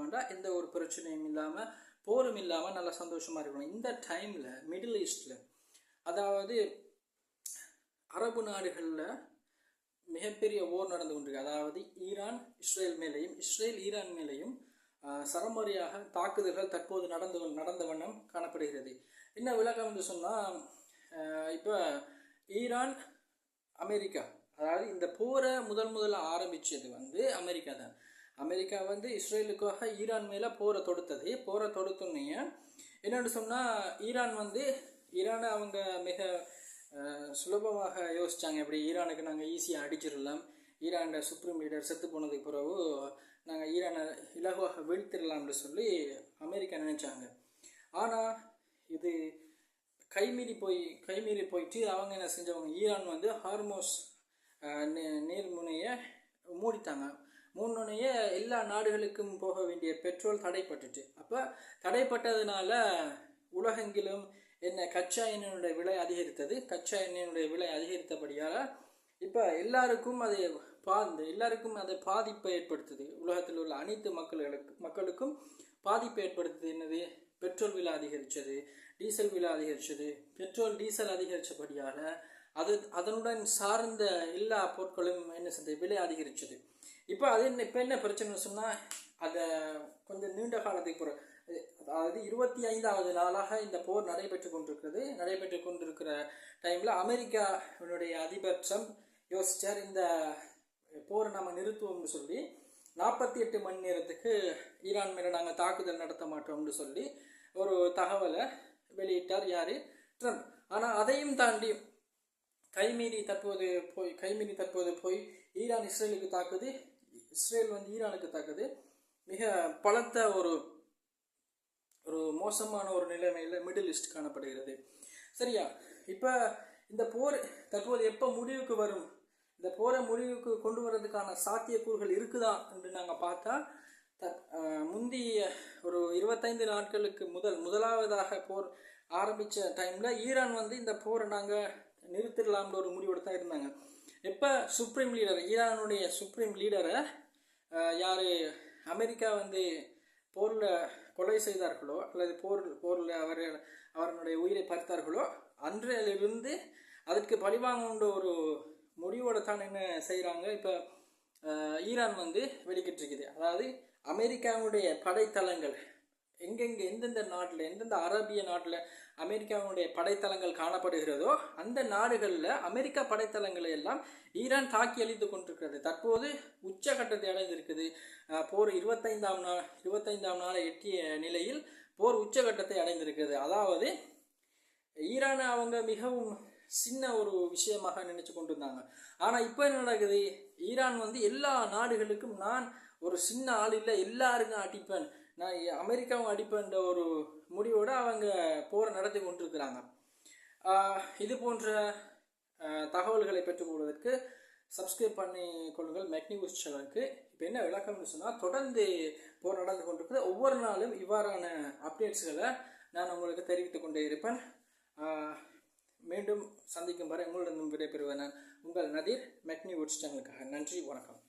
இருந்தோம்னா எந்த ஒரு பிரச்சனையும் இல்லாமல் போரும் இல்லாமல் நல்லா சந்தோஷமாக இருக்கணும். இந்த டைமில் மிடில் ஈஸ்டில், அதாவது அரபு நாடுகளில் மிகப்பெரிய ஓர் நடந்து கொண்டிருக்கு. அதாவது ஈரான் இஸ்ரேல் மேலேயும் இஸ்ரேல் ஈரான் மேலேயும் சரமாரியாக தாக்குதல்கள் தற்போது நடந்த வண்ணம் காணப்படுகிறது. என்ன விளக்கம் என்று சொன்னால், இப்போ ஈரான் அமெரிக்கா, அதாவது இந்த போரை முதல்ல ஆரம்பித்தது அமெரிக்கா தான். அமெரிக்கா இஸ்ரேலுக்காக ஈரான் மேலே போரை தொடுத்தோன்னே என்னென்னு சொன்னால், ஈரானை அவங்க மிக சுலபமாக யோசித்தாங்க. எப்படி ஈரானுக்கு நாங்கள் ஈஸியாக அடிச்சிடலாம், ஈரானோட சுப்ரீம் லீடர் செத்து போனதுக்கு பிறகு நாங்கள் ஈரானை இலகுவாக வீழ்த்திடலாம்னு சொல்லி அமெரிக்கா நினைச்சாங்க. ஆனால் இது கைமீறி போயிட்டு அவங்க என்ன செஞ்சவங்க, ஈரான் ஹார்மோஸ் நீர்முனையை மூடிட்டாங்க. மூணுனையே எல்லா நாடுகளுக்கும் போக வேண்டிய பெட்ரோல் தடைப்பட்டுட்டு, அப்போ தடைப்பட்டதுனால உலகெங்கிலும் கச்சா எண்ணெயினுடைய விலை அதிகரித்தது. கச்சா எண்ணெயினுடைய விலை அதிகரித்தபடியால் இப்போ எல்லாருக்கும் அதை பாதிப்பை ஏற்படுத்துது. உலகத்தில் உள்ள அனைத்து மக்களுக்கும் பாதிப்பை ஏற்படுத்துது. என்னது? பெட்ரோல் விலை அதிகரித்தது, டீசல் விலை அதிகரித்தது. பெட்ரோல் டீசல் அதிகரித்தபடியால் அதனுடன் சார்ந்த எல்லா பொருட்களும் விலை அதிகரித்தது. இப்போ என்ன பிரச்சனைன்னு சொன்னால், அதை கொஞ்சம் நீண்ட காலத்துக்கு அதாவது 25வது நாளாக இந்த போர் நடைபெற்று கொண்டிருக்கிற டைமில் அமெரிக்காவினுடைய அதிபர் ட்ரம்ப் யோசிச்சார், இந்த போரை நம்ம நிறுத்துவோம்னு சொல்லி 48 மணி நேரத்துக்கு ஈரான் மேலே நாங்கள் தாக்குதல் நடத்த மாட்டோம்னு சொல்லி ஒரு தகவலை வெளியிட்டார். யார்? ட்ரம்ப். ஆனால் அதையும் தாண்டி கைமீறி தற்போது போய் ஈரான் இஸ்ரேலுக்கு தாக்குது, இஸ்ரேல் ஈரானுக்கு தாக்குது. மிக பலத்த ஒரு மோசமான ஒரு நிலைமையில் மிடில் ஈஸ்ட் காணப்படுகிறது. சரியா? இப்போ இந்த போர் தற்போது எப்போ முடிவுக்கு வரும், இந்த போரை முடிவுக்கு கொண்டு வர்றதுக்கான சாத்தியக்கூறுகள் இருக்குதா என்று நாங்கள் பார்த்தா, முந்தைய ஒரு 25 நாட்களுக்கு முதலாவதாக போர் ஆரம்பித்த டைமில் ஈரான் இந்த போரை நாங்கள் நிறுத்திடலாம்னு ஒரு முடிவோடு தான் இருந்தாங்க. எப்போ ஈரானுடைய சுப்ரீம் லீடரை யார் அமெரிக்கா போரில் கொலை செய்தார்களோ அல்லது போரில் அவர்களுடைய உயிரை பறித்தார்களோ அன்றையிலிருந்து அதற்கு பழிவாங்கன்ற ஒரு முடிவோடு தான் என்ன செய்கிறாங்க. இப்போ ஈரான் வெளிக்கிட்டு இருக்குது. அதாவது அமெரிக்காவுடைய படைத்தளங்கள் எந்தெந்த நாட்டில், எந்தெந்த அரபிய நாட்டில் அமெரிக்காவுடைய படைத்தளங்கள் காணப்படுகிறதோ அந்த நாடுகளில் அமெரிக்கா படைத்தளங்களை எல்லாம் ஈரான் தாக்கி அழித்து கொண்டிருக்கிறது. தற்போது உச்சகட்டத்தை அடைந்திருக்குது. போர் 25ஆம் நாளை எட்டிய நிலையில் போர் உச்சகட்டத்தை அடைந்திருக்கிறது. அதாவது ஈரானை அவங்க மிகவும் சின்ன ஒரு விஷயமாக நினைச்சு கொண்டு இருந்தாங்க. ஆனால் இப்போ என்ன நடக்குது, ஈரான் எல்லா நாடுகளுக்கும் நான் ஒரு சின்ன ஆள் இல்லை, எல்லாருக்கும் அடிப்பேன், நான் அமெரிக்காவும் அடிப்பேன்ற ஒரு முடிவோடு அவங்க போரை நடத்தி கொண்டிருக்கிறாங்க. இது போன்ற தகவல்களை பெற்றுக்கொள்வதற்கு சப்ஸ்கிரைப் பண்ணி கொள்ளுங்கள் மெக் நியூஸ் சேனலுக்கு. இப்போ என்ன விளக்கம்னு சொன்னால், தொடர்ந்து போர் நடந்து கொண்டிருக்குது. ஒவ்வொரு நாளும் இவ்வாறான அப்டேட்ஸ்களை நான் உங்களுக்கு தெரிவித்துக் கொண்டே இருப்பேன். மீண்டும் சந்திக்கும் வரை உங்களிடம் விடைபெறுவேன் நான் உங்கள் நதீர் மெக் நியூஸ் சேனலுக்காக. நன்றி, வணக்கம்.